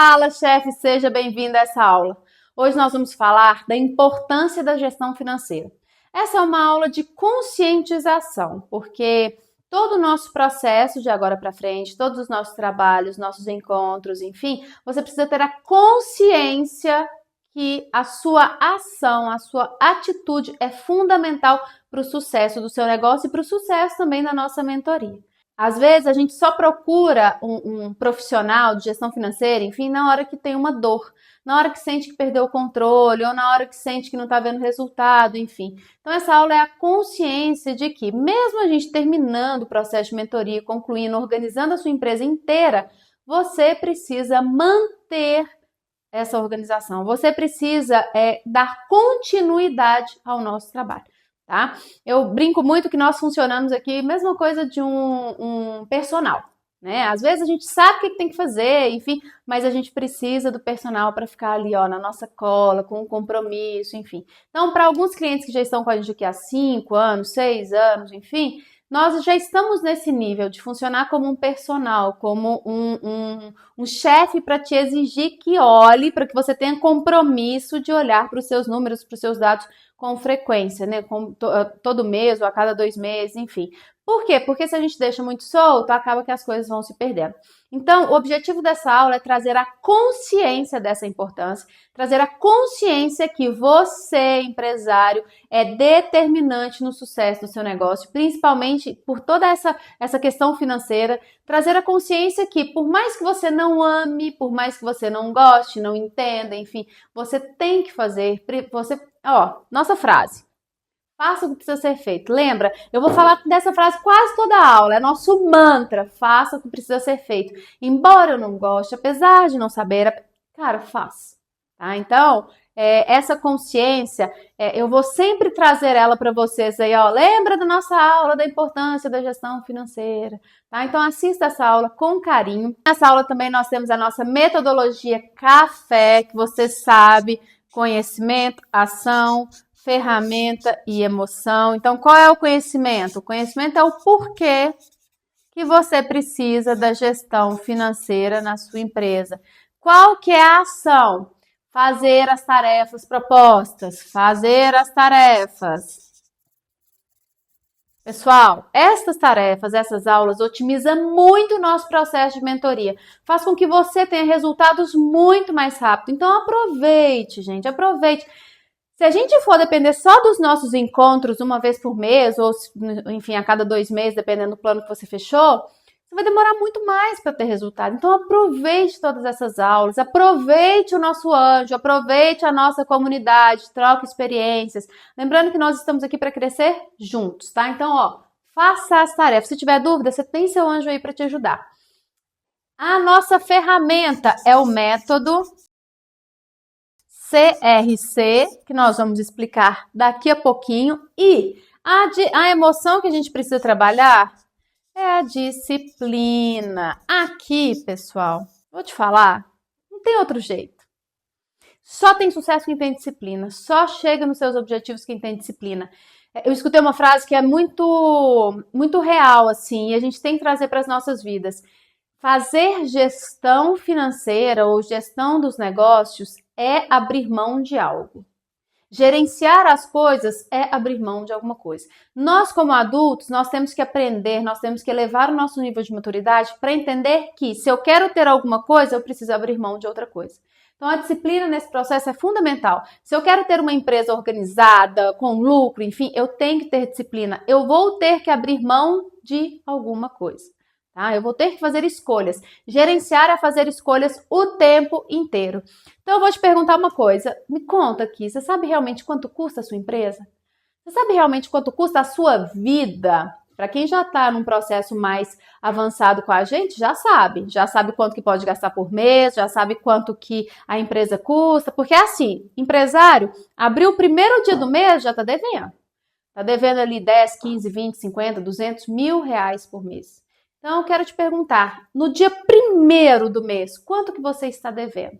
Fala, chefe, seja bem-vindo a essa aula. Hoje nós vamos falar da importância da gestão financeira. Essa é uma aula de conscientização, porque todo o nosso processo de agora para frente, todos os nossos trabalhos, nossos encontros, enfim, você precisa ter a consciência que a sua ação, a sua atitude é fundamental para o sucesso do seu negócio e para o sucesso também da nossa mentoria. Às vezes a gente só procura um profissional de gestão financeira, enfim, na hora que tem uma dor, na hora que sente que perdeu o controle, ou na hora que sente que não está vendo resultado, enfim. Então essa aula é a consciência de que, mesmo a gente terminando o processo de mentoria, concluindo, organizando a sua empresa inteira, você precisa manter essa organização, você precisa dar continuidade ao nosso trabalho. Tá? Eu brinco muito que nós funcionamos aqui, mesma coisa de um personal, né? Às vezes a gente sabe o que tem que fazer, enfim, mas a gente precisa do personal para ficar ali, ó, na nossa cola, com um compromisso, enfim. Então, para alguns clientes que já estão com a gente aqui há 5 anos, 6 anos, enfim, nós já estamos nesse nível de funcionar como um personal, como um chefe para te exigir que olhe, para que você tenha compromisso de olhar para os seus números, para os seus dados com frequência, né? Todo mês ou a cada 2 meses, enfim. Por quê? Porque se a gente deixa muito solto, acaba que as coisas vão se perdendo. Então, o objetivo dessa aula é trazer a consciência dessa importância, trazer a consciência que você, empresário, é determinante no sucesso do seu negócio, principalmente por toda essa questão financeira, trazer a consciência que, por mais que você não ame, por mais que você não goste, não entenda, enfim, você tem que fazer, nossa frase. Faça o que precisa ser feito. Lembra? Eu vou falar dessa frase quase toda a aula. É nosso mantra. Faça o que precisa ser feito. Embora eu não goste, apesar de não saber, cara, faça. Tá? Então, essa consciência, eu vou sempre trazer ela para vocês aí, ó. Lembra da nossa aula da importância da gestão financeira. Tá? Então, assista essa aula com carinho. Nessa aula também nós temos a nossa metodologia café, que você sabe, conhecimento, ação, ferramenta e emoção. Então, qual é o conhecimento? O conhecimento é o porquê que você precisa da gestão financeira na sua empresa. Qual que é a ação? Fazer as tarefas propostas. Fazer as tarefas. Pessoal, essas tarefas, essas aulas otimizam muito o nosso processo de mentoria. Faz com que você tenha resultados muito mais rápido. Então, aproveite, gente, aproveite. Se a gente for depender só dos nossos encontros uma vez por mês, ou enfim, a cada 2 meses, dependendo do plano que você fechou, você vai demorar muito mais para ter resultado. Então aproveite todas essas aulas, aproveite o nosso anjo, aproveite a nossa comunidade, troque experiências. Lembrando que nós estamos aqui para crescer juntos, tá? Então, ó, faça as tarefas. Se tiver dúvida, você tem seu anjo aí para te ajudar. A nossa ferramenta é o método CRC, que nós vamos explicar daqui a pouquinho. E a emoção que a gente precisa trabalhar é a disciplina. Aqui, pessoal, vou te falar, não tem outro jeito. Só tem sucesso quem tem disciplina. Só chega nos seus objetivos quem tem disciplina. Eu escutei uma frase que é muito, muito real, assim, e a gente tem que trazer para as nossas vidas. Fazer gestão financeira ou gestão dos negócios é abrir mão de algo. Gerenciar as coisas é abrir mão de alguma coisa. Nós, como adultos, nós temos que aprender, nós temos que elevar o nosso nível de maturidade para entender que se eu quero ter alguma coisa, eu preciso abrir mão de outra coisa. Então, a disciplina nesse processo é fundamental. Se eu quero ter uma empresa organizada, com lucro, enfim, eu tenho que ter disciplina. Eu vou ter que abrir mão de alguma coisa. Tá? Eu vou ter que fazer escolhas. Gerenciar é fazer escolhas o tempo inteiro. Então, eu vou te perguntar uma coisa. Me conta aqui, você sabe realmente quanto custa a sua empresa? Você sabe realmente quanto custa a sua vida? Para quem já está num processo mais avançado com a gente, já sabe quanto que pode gastar por mês, já sabe quanto que a empresa custa, porque é assim, empresário, abriu o primeiro dia do mês, já está devendo. Está devendo ali 10, 15, 20, 50, 200 mil reais por mês. Então, eu quero te perguntar, no dia 1º do mês, quanto que você está devendo?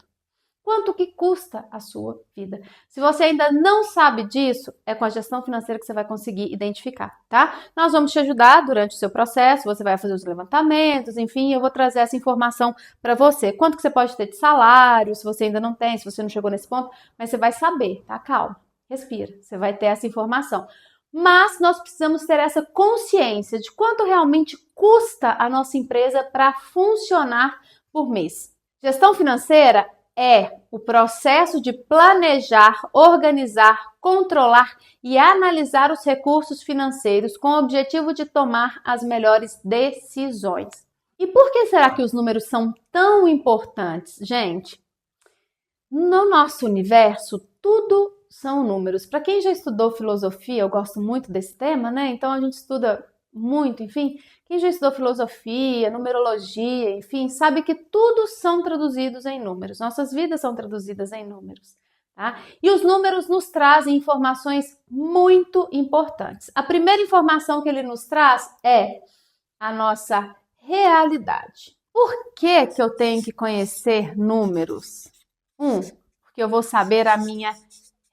quanto que custa a sua vida. Se você ainda não sabe disso, é com a gestão financeira que você vai conseguir identificar, tá? Nós vamos te ajudar durante o seu processo, você vai fazer os levantamentos, enfim, eu vou trazer essa informação para você. Quanto que você pode ter de salário, se você ainda não tem, se você não chegou nesse ponto, mas você vai saber, tá? Calma, respira, você vai ter essa informação. Mas nós precisamos ter essa consciência de quanto realmente custa a nossa empresa para funcionar por mês. Gestão financeira é o processo de planejar, organizar, controlar e analisar os recursos financeiros com o objetivo de tomar as melhores decisões. E por que será que os números são tão importantes? Gente, no nosso universo, tudo são números. Para quem já estudou filosofia, eu gosto muito desse tema, né? Então a gente estuda muito, enfim. Quem já estudou filosofia, numerologia, enfim, sabe que tudo são traduzidos em números. Nossas vidas são traduzidas em números, tá? E os números nos trazem informações muito importantes. A primeira informação que ele nos traz é a nossa realidade. Por que que eu tenho que conhecer números? Porque eu vou saber a minha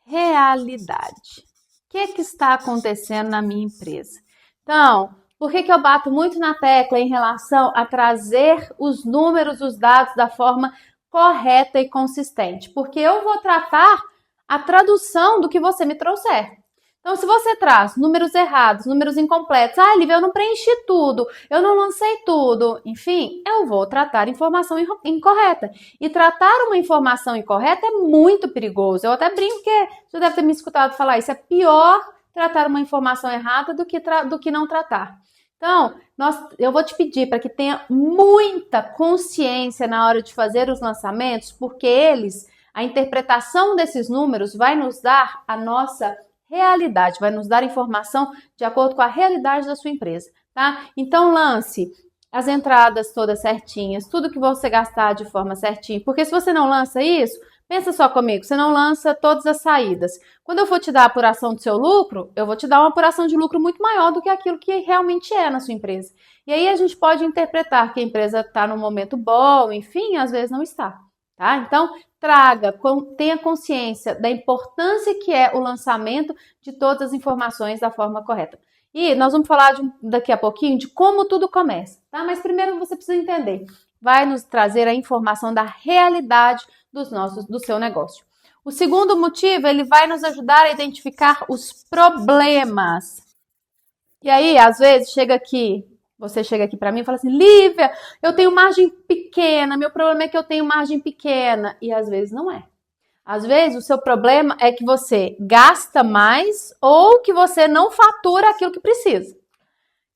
realidade. O que está acontecendo na minha empresa? Então, por que eu bato muito na tecla em relação a trazer os números, os dados da forma correta e consistente? Porque eu vou tratar a tradução do que você me trouxer. Então, se você traz números errados, números incompletos, Lívia, eu não preenchi tudo, eu não lancei tudo, enfim, eu vou tratar informação incorreta. E tratar uma informação incorreta é muito perigoso. Eu até brinco que você deve ter me escutado falar isso, é pior tratar uma informação errada do que não tratar. Então, eu vou te pedir para que tenha muita consciência na hora de fazer os lançamentos, porque a interpretação desses números vai nos dar a nossa realidade, vai nos dar informação de acordo com a realidade da sua empresa, tá? Então, lance as entradas todas certinhas, tudo que você gastar de forma certinha, porque se você não lança isso, pensa só comigo, você não lança todas as saídas. Quando eu for te dar a apuração do seu lucro, eu vou te dar uma apuração de lucro muito maior do que aquilo que realmente é na sua empresa. E aí a gente pode interpretar que a empresa está num momento bom, enfim, às vezes não está, tá? Então, tenha consciência da importância que é o lançamento de todas as informações da forma correta. E nós vamos falar daqui a pouquinho de como tudo começa, tá? Mas primeiro você precisa entender. Vai nos trazer a informação da realidade do seu negócio. O segundo motivo, ele vai nos ajudar a identificar os problemas. E aí, às vezes, você chega aqui para mim e fala assim, Lívia, eu tenho margem pequena, meu problema é que eu tenho margem pequena. E às vezes não é. Às vezes o seu problema é que você gasta mais ou que você não fatura aquilo que precisa.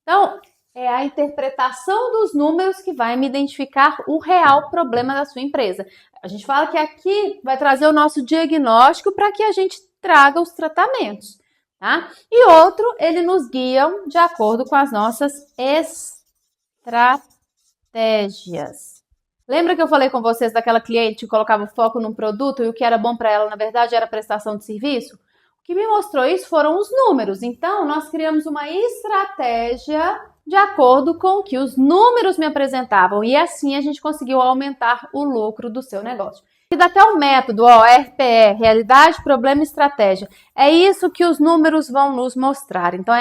Então, é a interpretação dos números que vai me identificar o real problema da sua empresa. A gente fala que aqui vai trazer o nosso diagnóstico para que a gente traga os tratamentos. Tá? E outro, ele nos guia de acordo com as nossas estratégias. Lembra que eu falei com vocês daquela cliente que colocava foco num produto e o que era bom para ela, na verdade, era a prestação de serviço? O que me mostrou isso foram os números. Então, nós criamos uma estratégia de acordo com o que os números me apresentavam e assim a gente conseguiu aumentar o lucro do seu negócio. E dá até o método, RPE, realidade, problema e estratégia. É isso que os números vão nos mostrar. Então,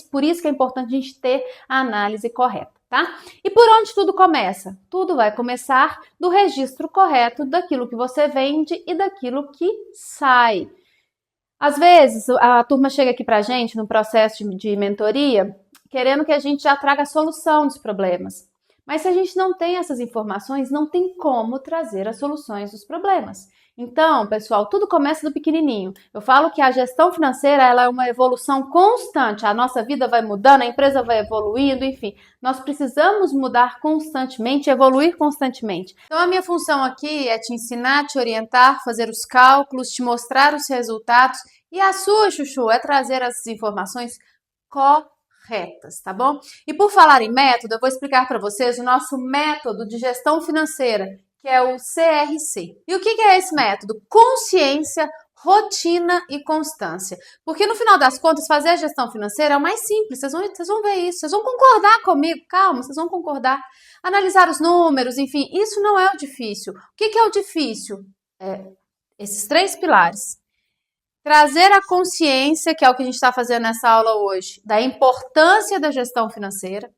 por isso que é importante a gente ter a análise correta, tá? E por onde tudo começa? Tudo vai começar do registro correto daquilo que você vende e daquilo que sai. Às vezes, a turma chega aqui pra gente no processo de mentoria, querendo que a gente já traga a solução dos problemas. Mas se a gente não tem essas informações, não tem como trazer as soluções dos problemas. Então, pessoal, tudo começa do pequenininho. Eu falo que a gestão financeira ela é uma evolução constante. A nossa vida vai mudando, a empresa vai evoluindo, enfim. Nós precisamos mudar constantemente, evoluir constantemente. Então, a minha função aqui é te ensinar, te orientar, fazer os cálculos, te mostrar os resultados. E a sua, Chuchu, é trazer essas informações corretas, tá bom? E por falar em método, eu vou explicar para vocês o nosso método de gestão financeira, que é o CRC. E o que é esse método? Consciência, rotina e constância. Porque no final das contas, fazer a gestão financeira é o mais simples, vocês vão ver isso, vocês vão concordar comigo, calma, vocês vão concordar. Analisar os números, enfim, isso não é o difícil. O que é o difícil? esses 3 pilares. Trazer a consciência, que é o que a gente está fazendo nessa aula hoje, da importância da gestão financeira.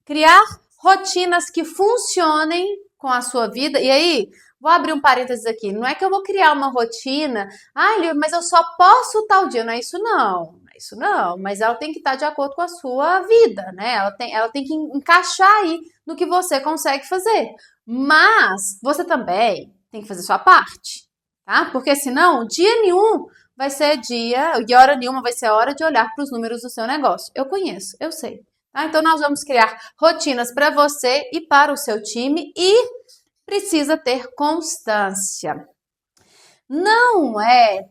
Criar rotinas que funcionem com a sua vida. E aí, vou abrir um parênteses aqui. Não é que eu vou criar uma rotina, Lívia, mas eu só posso tal dia. Não é isso não. Não é isso não. Mas ela tem que estar de acordo com a sua vida, né? Ela tem que encaixar aí no que você consegue fazer. Mas você também tem que fazer sua parte, tá? Porque senão, dia nenhum vai ser dia, e hora nenhuma vai ser hora de olhar para os números do seu negócio. Eu conheço, eu sei. Tá? Então, nós vamos criar rotinas para você e para o seu time e precisa ter constância. Não é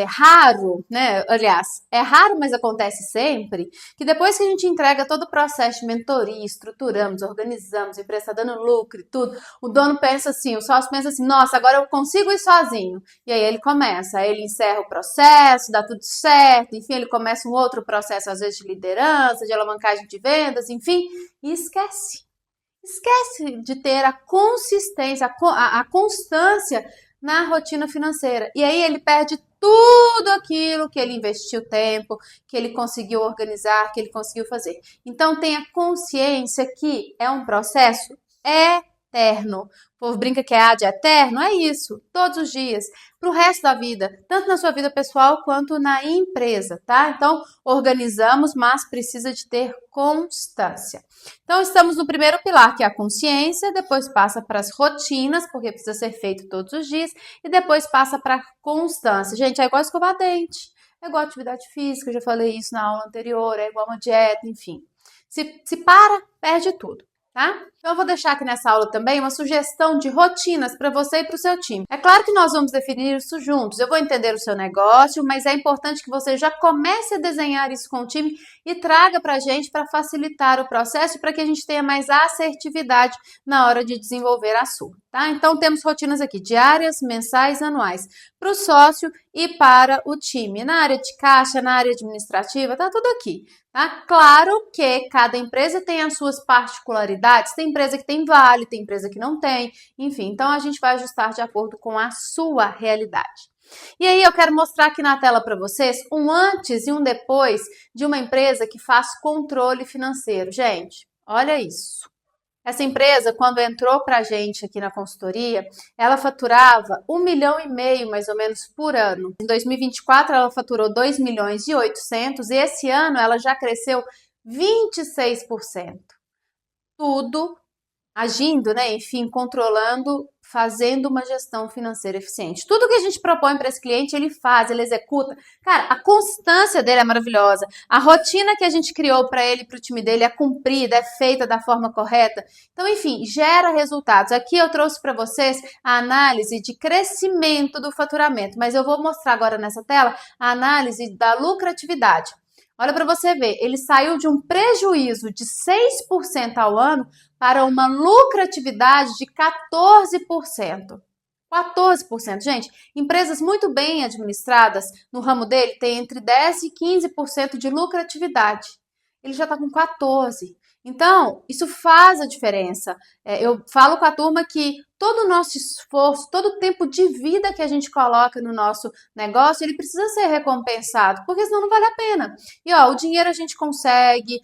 raro, né? Aliás, é raro, mas acontece sempre, que depois que a gente entrega todo o processo de mentoria, estruturamos, organizamos, a empresa está dando lucro e tudo, o dono pensa assim, o sócio pensa assim, nossa, agora eu consigo ir sozinho. E aí ele começa, aí ele encerra o processo, dá tudo certo, enfim, ele começa um outro processo, às vezes de liderança, de alavancagem de vendas, enfim, e esquece. Esquece de ter a consistência, a constância na rotina financeira. E aí ele perde tudo aquilo que ele investiu tempo, que ele conseguiu organizar, que ele conseguiu fazer. Então tenha consciência que é um processo eterno. O povo brinca que é de eterno, é isso, todos os dias, para o resto da vida, tanto na sua vida pessoal quanto na empresa, tá? Então, organizamos, mas precisa de ter constância. Então, estamos no primeiro pilar, que é a consciência, depois passa para as rotinas, porque precisa ser feito todos os dias, e depois passa para a constância. Gente, é igual escovar dente, é igual atividade física, eu já falei isso na aula anterior, é igual uma dieta, enfim. Se para, perde tudo. Tá? Então eu vou deixar aqui nessa aula também uma sugestão de rotinas para você e para o seu time. É claro que nós vamos definir isso juntos. Eu vou entender o seu negócio, mas é importante que você já comece a desenhar isso com o time e traga para a gente para facilitar o processo, para que a gente tenha mais assertividade na hora de desenvolver a sua. Tá? Então temos rotinas aqui diárias, mensais, anuais para o sócio e para o time. Na área de caixa, na área administrativa, tá tudo aqui. Tá? Claro que cada empresa tem as suas particularidades, tem empresa que tem vale, tem empresa que não tem, enfim, então a gente vai ajustar de acordo com a sua realidade. E aí eu quero mostrar aqui na tela para vocês um antes e um depois de uma empresa que faz controle financeiro. Gente, olha isso. Essa empresa, quando entrou para a gente aqui na consultoria, ela faturava 1,5 milhão mais ou menos por ano. Em 2024, ela faturou 2,8 milhões e esse ano ela já cresceu 26%. Tudo agindo, né? Enfim, controlando, fazendo uma gestão financeira eficiente. Tudo que a gente propõe para esse cliente, ele faz, ele executa. Cara, a constância dele é maravilhosa. A rotina que a gente criou para ele, para o time dele, é cumprida, é feita da forma correta. Então, enfim, gera resultados. Aqui eu trouxe para vocês a análise de crescimento do faturamento, mas eu vou mostrar agora nessa tela a análise da lucratividade. Olha para você ver, ele saiu de um prejuízo de 6% ao ano para uma lucratividade de 14%. 14%, gente. Empresas muito bem administradas no ramo dele têm entre 10% e 15% de lucratividade. Ele já está com 14%. Então, isso faz a diferença. Eu falo com a turma que todo o nosso esforço, todo o tempo de vida que a gente coloca no nosso negócio, ele precisa ser recompensado, porque senão não vale a pena. E ó, o dinheiro a gente consegue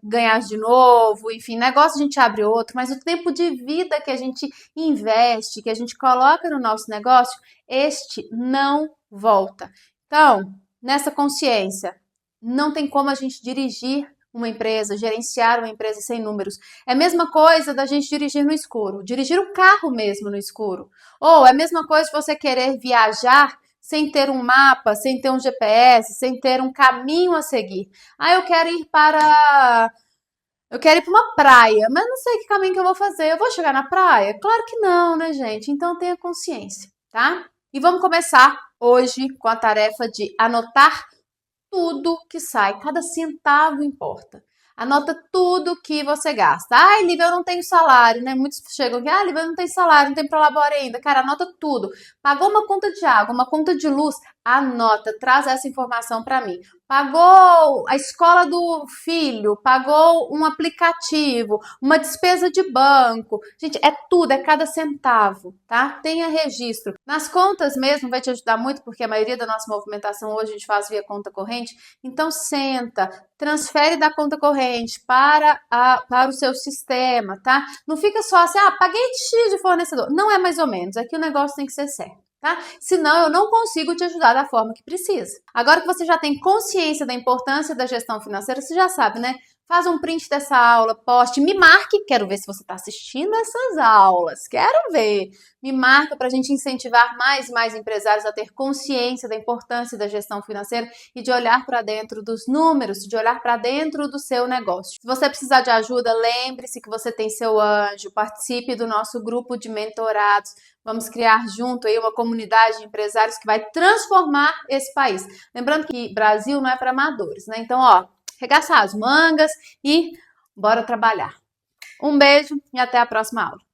ganhar de novo, enfim, negócio a gente abre outro, mas o tempo de vida que a gente investe, que a gente coloca no nosso negócio, este não volta. Então, nessa consciência, não tem como a gente dirigir uma empresa, gerenciar uma empresa sem números. É a mesma coisa da gente dirigir no escuro, dirigir o carro mesmo no escuro. Ou é a mesma coisa de você querer viajar sem ter um mapa, sem ter um GPS, sem ter um caminho a seguir. Eu quero ir para uma praia, mas não sei que caminho que eu vou fazer. Eu vou chegar na praia? Claro que não, né, gente? Então tenha consciência, tá? E vamos começar hoje com a tarefa de anotar tudo que sai, cada centavo importa. Anota tudo que você gasta. Lívia, eu não tenho salário, né? Muitos chegam aqui, Lívia, eu não tenho salário, não tenho prolabore ainda. Cara, anota tudo. Pagou uma conta de água, uma conta de luz, Anota, traz essa informação para mim. Pagou a escola do filho, pagou um aplicativo, uma despesa de banco. Gente, é tudo, é cada centavo, tá? Tenha registro. Nas contas mesmo vai te ajudar muito, porque a maioria da nossa movimentação hoje a gente faz via conta corrente. Então, senta, transfere da conta corrente para o seu sistema, tá? Não fica só assim, paguei X de fornecedor. Não é mais ou menos, aqui o negócio tem que ser certo. Tá? Senão eu não consigo te ajudar da forma que precisa. Agora que você já tem consciência da importância da gestão financeira, você já sabe, né? Faz um print dessa aula, poste, me marque, quero ver se você está assistindo essas aulas, quero ver. Me marca para a gente incentivar mais e mais empresários a ter consciência da importância da gestão financeira e de olhar para dentro dos números, de olhar para dentro do seu negócio. Se você precisar de ajuda, lembre-se que você tem seu anjo, participe do nosso grupo de mentorados. Vamos criar junto aí uma comunidade de empresários que vai transformar esse país. Lembrando que Brasil não é para amadores, né? Então, arregaçar as mangas e bora trabalhar. Um beijo e até a próxima aula.